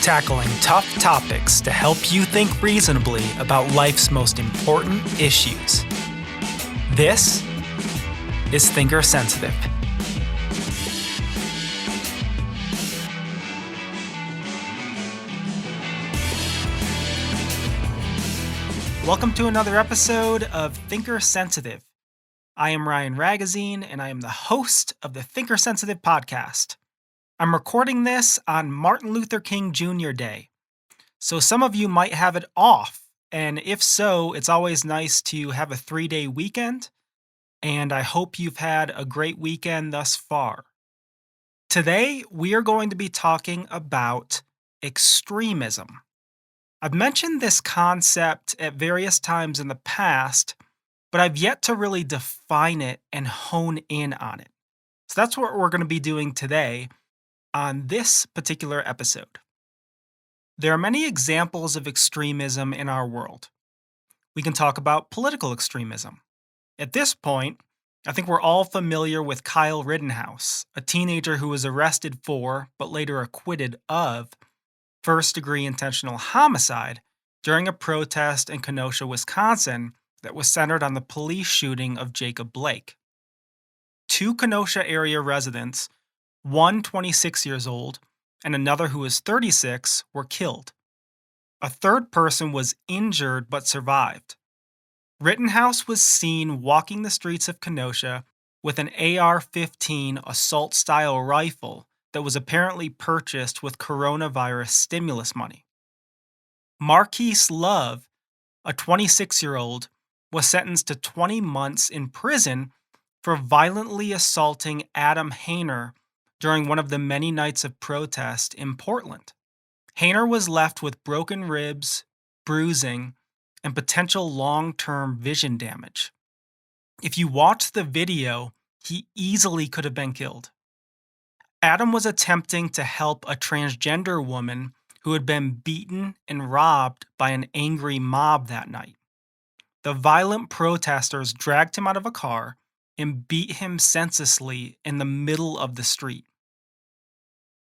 tackling tough topics to help you think reasonably about life's most important issues. This is Thinker Sensitive. Welcome to another episode of Thinker Sensitive. I am Ryan Ragazine, and I am the host of the Thinker Sensitive podcast. I'm recording this on Martin Luther King Jr. Day, so some of you might have it off, and if so, it's always nice to have a 3-day weekend, and I hope you've had a great weekend thus far. Today, we are going to be talking about extremism. I've mentioned this concept at various times in the past, but I've yet to really define it and hone in on it. So that's what we're going to be doing today on this particular episode. There are many examples of extremism in our world. We can talk about political extremism. At this point, I think we're all familiar with Kyle Rittenhouse, a teenager who was arrested for, but later acquitted of, first-degree intentional homicide during a protest in Kenosha, Wisconsin that was centered on the police shooting of Jacob Blake. 2 Kenosha area residents, one 26 years old and another who was 36, were killed. A third person was injured but survived. Rittenhouse was seen walking the streets of Kenosha with an AR-15 assault-style rifle that was apparently purchased with coronavirus stimulus money. Marquise Love, a 26-year-old, was sentenced to 20 months in prison for violently assaulting Adam Hayner during one of the many nights of protest in Portland. Hayner was left with broken ribs, bruising, and potential long-term vision damage. If you watch the video, he easily could have been killed. Adam was attempting to help a transgender woman who had been beaten and robbed by an angry mob that night. The violent protesters dragged him out of a car and beat him senselessly in the middle of the street.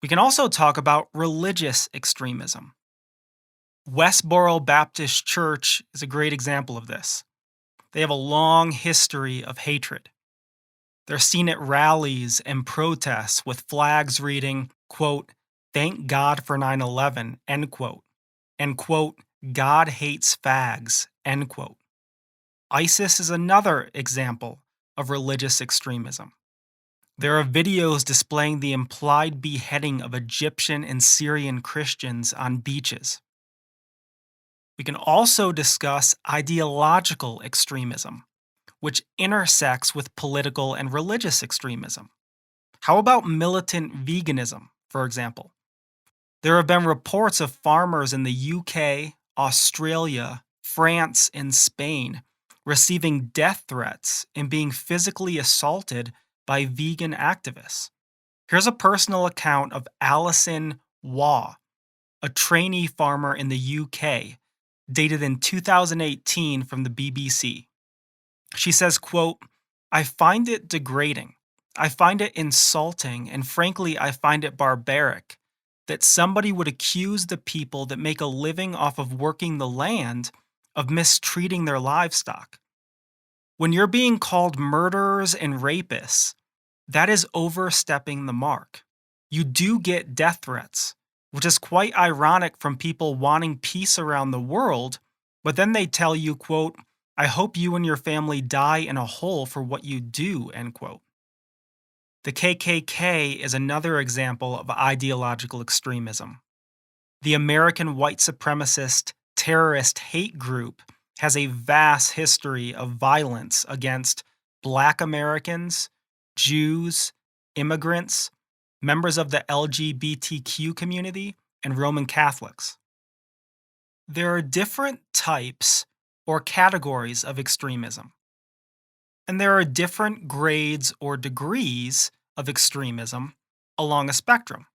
We can also talk about religious extremism. Westboro Baptist Church is a great example of this. They have a long history of hatred. They're seen at rallies and protests with flags reading, quote, "Thank God for 9/11," end quote, and quote, "God hates fags," end quote. ISIS is another example of religious extremism. There are videos displaying the implied beheading of Egyptian and Syrian Christians on beaches. We can also discuss ideological extremism, which intersects with political and religious extremism. How about militant veganism, for example? There have been reports of farmers in the UK, Australia, France, and Spain receiving death threats and being physically assaulted by vegan activists. Here's a personal account of Alison Waugh, a trainee farmer in the UK, dated in 2018 from the BBC. She says, quote, "I find it degrading. I find it insulting, and frankly, I find it barbaric that somebody would accuse the people that make a living off of working the land of mistreating their livestock. When you're being called murderers and rapists, that is overstepping the mark. You do get death threats, which is quite ironic from people wanting peace around the world, but then they tell you, quote, 'I hope you and your family die in a hole for what you do,' end quote." The KKK is another example of ideological extremism. The American white supremacist terrorist hate group has a vast history of violence against Black Americans, Jews, immigrants, members of the LGBTQ community, and Roman Catholics. There are different types or categories of extremism, and there are different grades or degrees of extremism along a spectrum.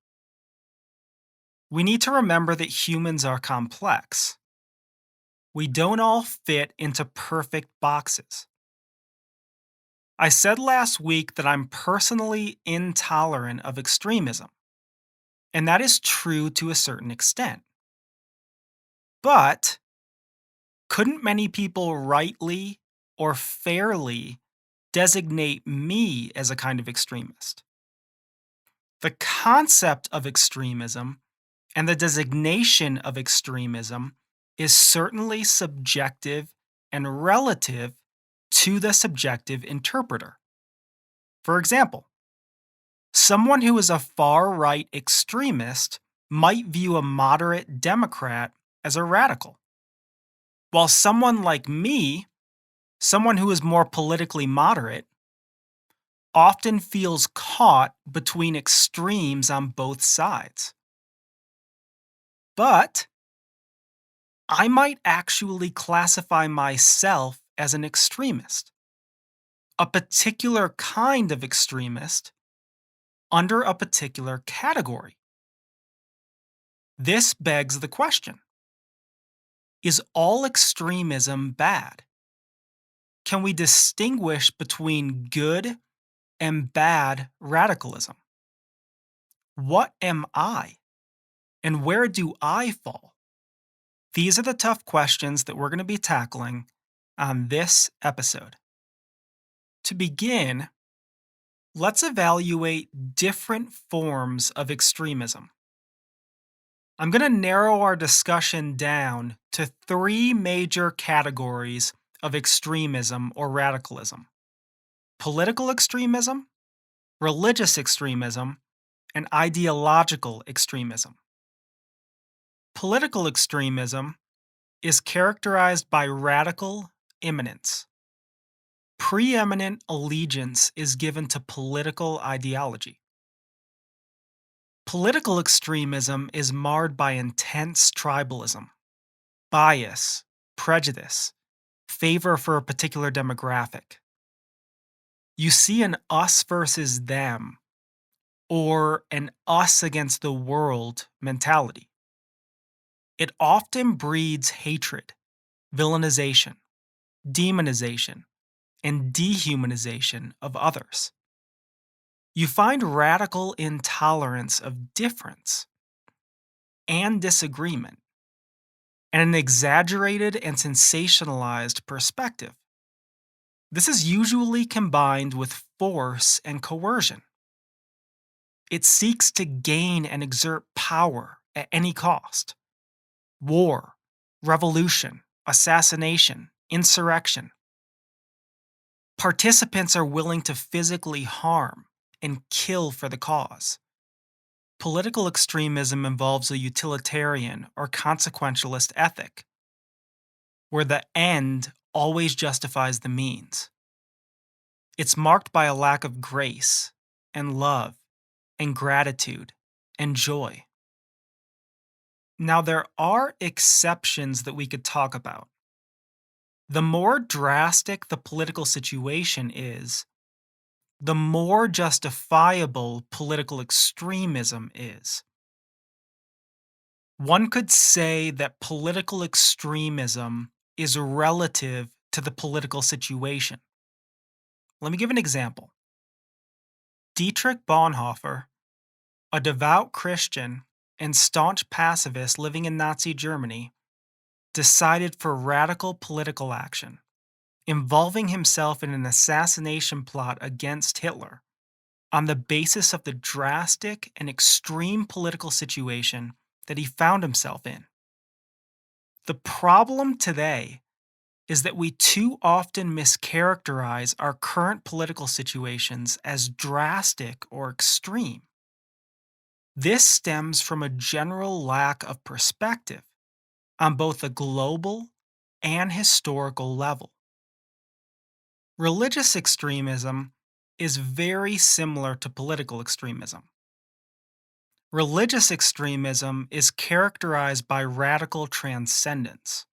We need to remember that humans are complex. We don't all fit into perfect boxes. I said last week that I'm personally intolerant of extremism. And that is true to a certain extent. But couldn't many people rightly or fairly designate me as a kind of extremist? The concept of extremism and the designation of extremism is certainly subjective and relative to the subjective interpreter. For example, someone who is a far right extremist might view a moderate Democrat as a radical, while someone like me, someone who is more politically moderate, often feels caught between extremes on both sides. But I might actually classify myself as an extremist, a particular kind of extremist under a particular category. This begs the question: is all extremism bad? Can we distinguish between good and bad radicalism? What am I? And where do I fall? These are the tough questions that we're going to be tackling on this episode. To begin, let's evaluate different forms of extremism. I'm going to narrow our discussion down to three major categories of extremism or radicalism: political extremism, religious extremism, and ideological extremism. Political extremism is characterized by radical imminence. Preeminent allegiance is given to political ideology. Political extremism is marred by intense tribalism, bias, prejudice, favor for a particular demographic. You see an us versus them or an us against the world mentality. It often breeds hatred, villainization, demonization, and dehumanization of others. You find radical intolerance of difference and disagreement, and an exaggerated and sensationalized perspective. This is usually combined with force and coercion. It seeks to gain and exert power at any cost. War, revolution, assassination, insurrection. Participants are willing to physically harm and kill for the cause. Political extremism involves a utilitarian or consequentialist ethic, where the end always justifies the means. It's marked by a lack of grace and love and gratitude and joy. Now, there are exceptions that we could talk about. The more drastic the political situation is, the more justifiable political extremism is. One could say that political extremism is relative to the political situation. Let me give an example. Dietrich Bonhoeffer, a devout Christian and staunch pacifist living in Nazi Germany, decided for radical political action, involving himself in an assassination plot against Hitler on the basis of the drastic and extreme political situation that he found himself in. The problem today is that we too often mischaracterize our current political situations as drastic or extreme. This stems from a general lack of perspective on both a global and historical level. Religious extremism is very similar to political extremism. Religious extremism is characterized by radical transcendence.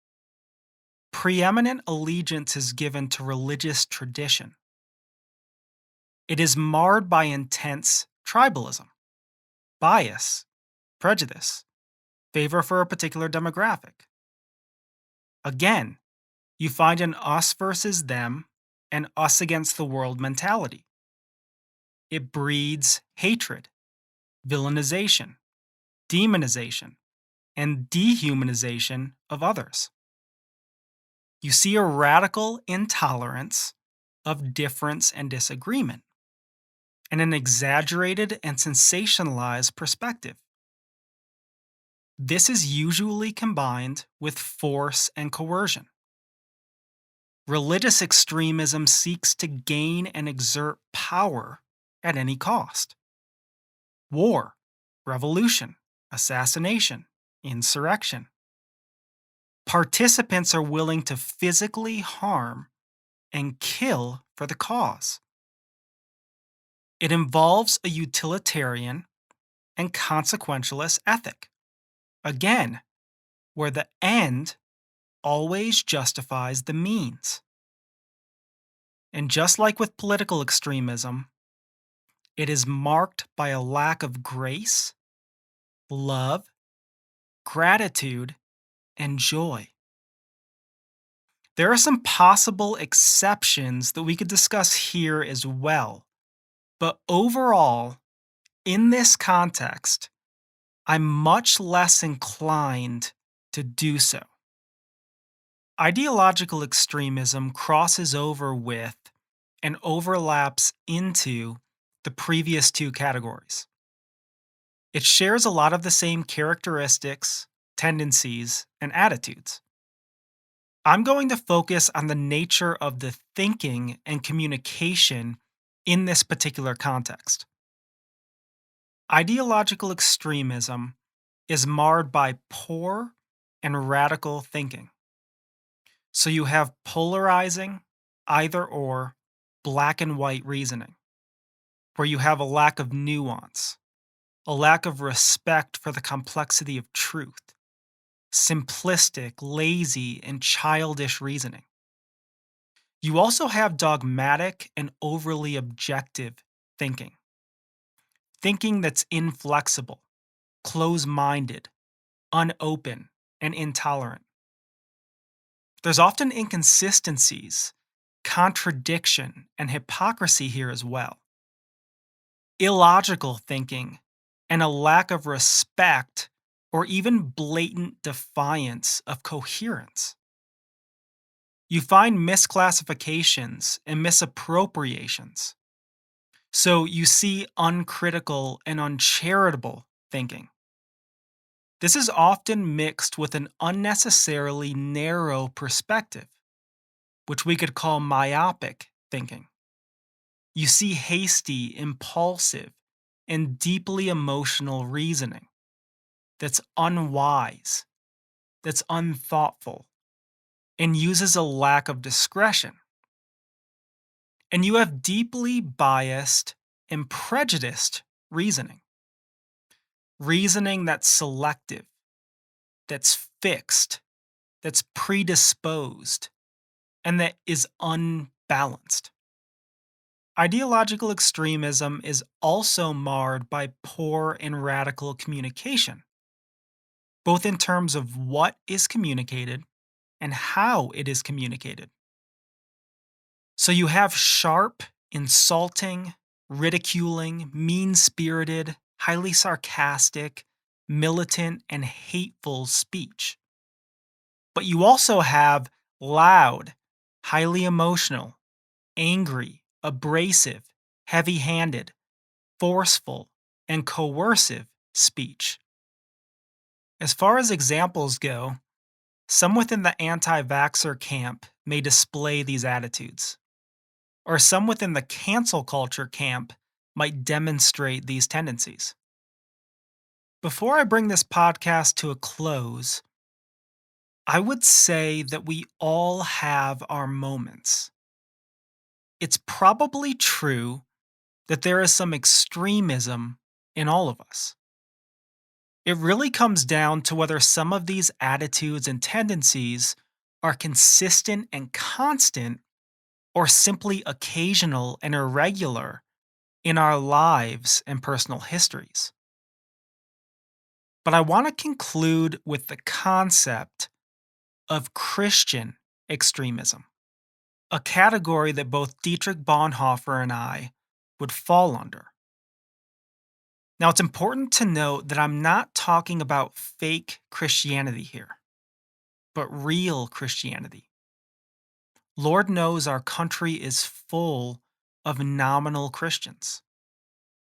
Preeminent allegiance is given to religious tradition. It is marred by intense tribalism, bias, prejudice, favor for a particular demographic. Again, you find an us versus them and us against the world mentality. It breeds hatred, villainization, demonization, and dehumanization of others. You see a radical intolerance of difference and disagreement, and an exaggerated and sensationalized perspective. This is usually combined with force and coercion. Religious extremism seeks to gain and exert power at any cost. War, revolution, assassination, insurrection. Participants are willing to physically harm and kill for the cause. It involves a utilitarian and consequentialist ethic. Again, where the end always justifies the means. And just like with political extremism, it is marked by a lack of grace, love, gratitude, and joy. There are some possible exceptions that we could discuss here as well, but overall, in this context, I'm much less inclined to do so. Ideological extremism crosses over with and overlaps into the previous two categories. It shares a lot of the same characteristics, tendencies, and attitudes. I'm going to focus on the nature of the thinking and communication in this particular context. Ideological extremism is marred by poor and radical thinking. So you have polarizing, either or, black and white reasoning, where you have a lack of nuance, a lack of respect for the complexity of truth, simplistic, lazy, and childish reasoning. You also have dogmatic and overly objective thinking, thinking that's inflexible, close minded, unopen, and intolerant. There's often inconsistencies, contradiction, and hypocrisy here as well. Illogical thinking and a lack of respect or even blatant defiance of coherence. You find misclassifications and misappropriations. So you see uncritical and uncharitable thinking. This is often mixed with an unnecessarily narrow perspective, which we could call myopic thinking. You see hasty, impulsive, and deeply emotional reasoning that's unwise, that's unthoughtful, and uses a lack of discretion. And you have deeply biased and prejudiced reasoning. Reasoning that's selective, that's fixed, that's predisposed, and that is unbalanced. Ideological extremism is also marred by poor and radical communication, both in terms of what is communicated and how it is communicated. So you have sharp, insulting, ridiculing, mean-spirited, highly sarcastic, militant, and hateful speech. But you also have loud, highly emotional, angry, abrasive, heavy-handed, forceful, and coercive speech. As far as examples go, some within the anti-vaxxer camp may display these attitudes, or some within the cancel culture camp might demonstrate these tendencies. Before I bring this podcast to a close, I would say that we all have our moments. It's probably true that there is some extremism in all of us. It really comes down to whether some of these attitudes and tendencies are consistent and constant, or simply occasional and irregular in our lives and personal histories. But I want to conclude with the concept of Christian extremism, a category that both Dietrich Bonhoeffer and I would fall under. Now, it's important to note that I'm not talking about fake Christianity here, but real Christianity. Lord knows our country is full of nominal Christians,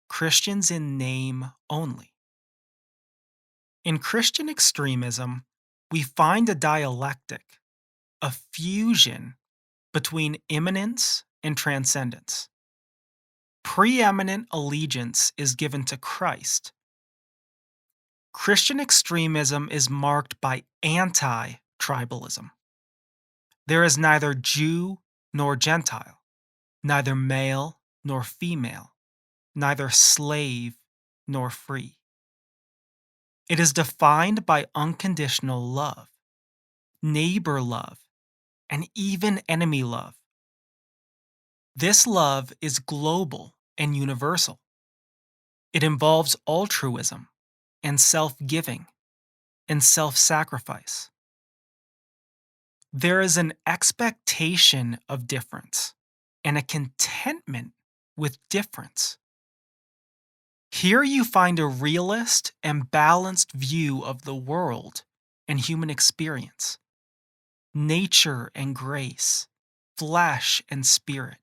Christians in name only. In Christian extremism, we find a dialectic, a fusion between immanence and transcendence. Preeminent allegiance is given to Christ. Christian extremism is marked by anti tribalism. There is neither Jew nor Gentile, neither male nor female, neither slave nor free. It is defined by unconditional love, neighbor love, and even enemy love. This love is global and universal. It involves altruism and self giving and self sacrifice. There is an expectation of difference and a contentment with difference. Here you find a realist and balanced view of the world and human experience, nature and grace, flesh and spirit.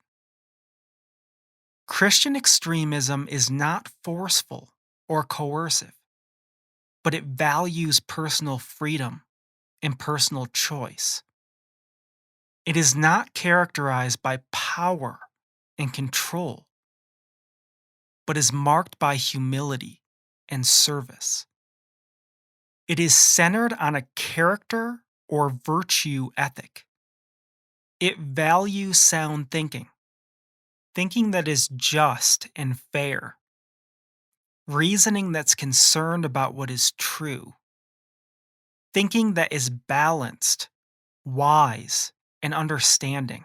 Christian extremism is not forceful or coercive, but it values personal freedom and personal choice. It is not characterized by power and control, but is marked by humility and service. It is centered on a character or virtue ethic. It values sound thinking, thinking that is just and fair, reasoning that's concerned about what is true, thinking that is balanced, wise, and understanding.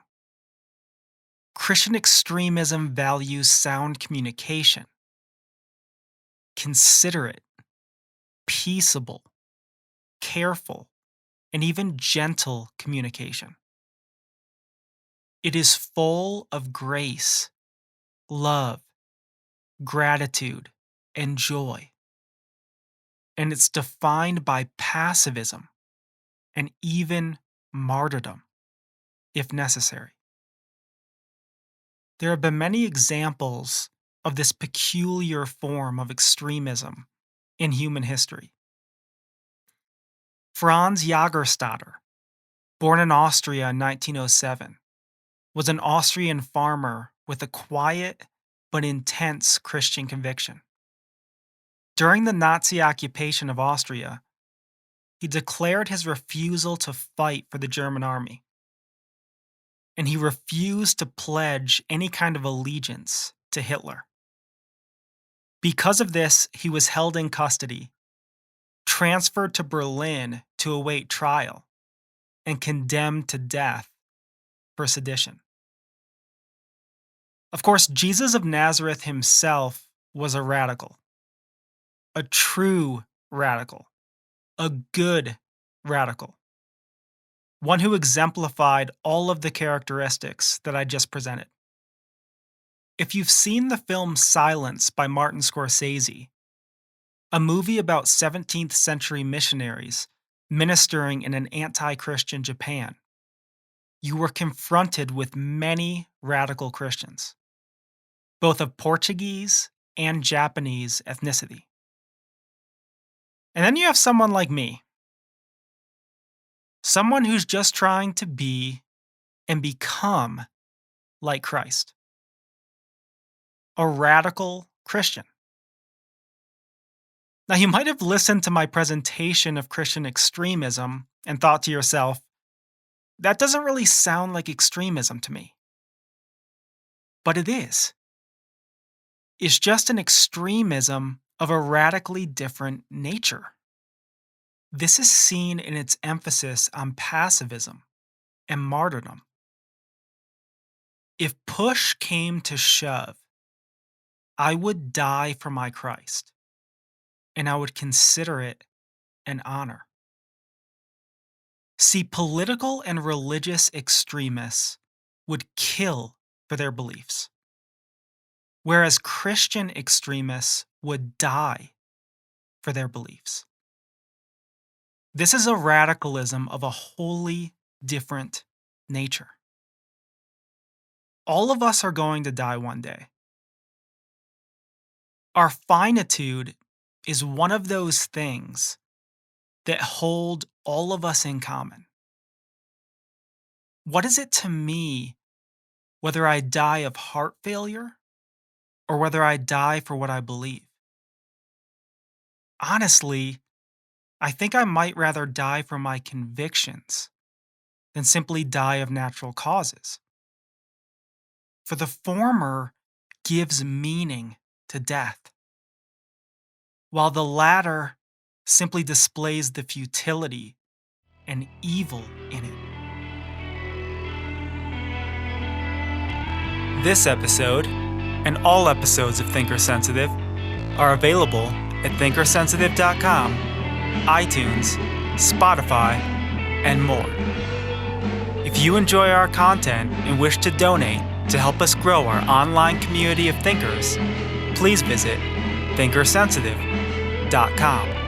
Christian extremism values sound communication, considerate, peaceable, careful, and even gentle communication. It is full of grace, love, gratitude, and joy. And it's defined by pacifism and even martyrdom, if necessary. There have been many examples of this peculiar form of extremism in human history. Franz Jagerstatter, born in Austria in 1907, was an Austrian farmer with a quiet but intense Christian conviction. During the Nazi occupation of Austria, he declared his refusal to fight for the German army, and he refused to pledge any kind of allegiance to Hitler. Because of this, he was held in custody, transferred to Berlin to await trial, and condemned to death for sedition. Of course, Jesus of Nazareth himself was a radical, a true radical, a good radical, one who exemplified all of the characteristics that I just presented. If you've seen the film Silence by Martin Scorsese, a movie about 17th century missionaries ministering in an anti-Christian Japan, you were confronted with many radical Christians, both of Portuguese and Japanese ethnicity. And then you have someone like me, someone who's just trying to be and become like Christ, a radical Christian. Now, you might have listened to my presentation of Christian extremism and thought to yourself, that doesn't really sound like extremism to me. But it is. It's just an extremism of a radically different nature. This is seen in its emphasis on pacifism and martyrdom. If push came to shove, I would die for my Christ, and I would consider it an honor. See, political and religious extremists would kill for their beliefs, whereas Christian extremists would die for their beliefs. This is a radicalism of a wholly different nature. All of us are going to die one day. Our finitude is one of those things that hold all of us in common. What is it to me whether I die of heart failure or whether I die for what I believe? Honestly, I think I might rather die for my convictions than simply die of natural causes. For the former gives meaning to death, while the latter simply displays the futility and evil in it. This episode, and all episodes of Thinker Sensitive, are available at thinkersensitive.com, iTunes, Spotify, and more. If you enjoy our content and wish to donate to help us grow our online community of thinkers, please visit thinkersensitive.com.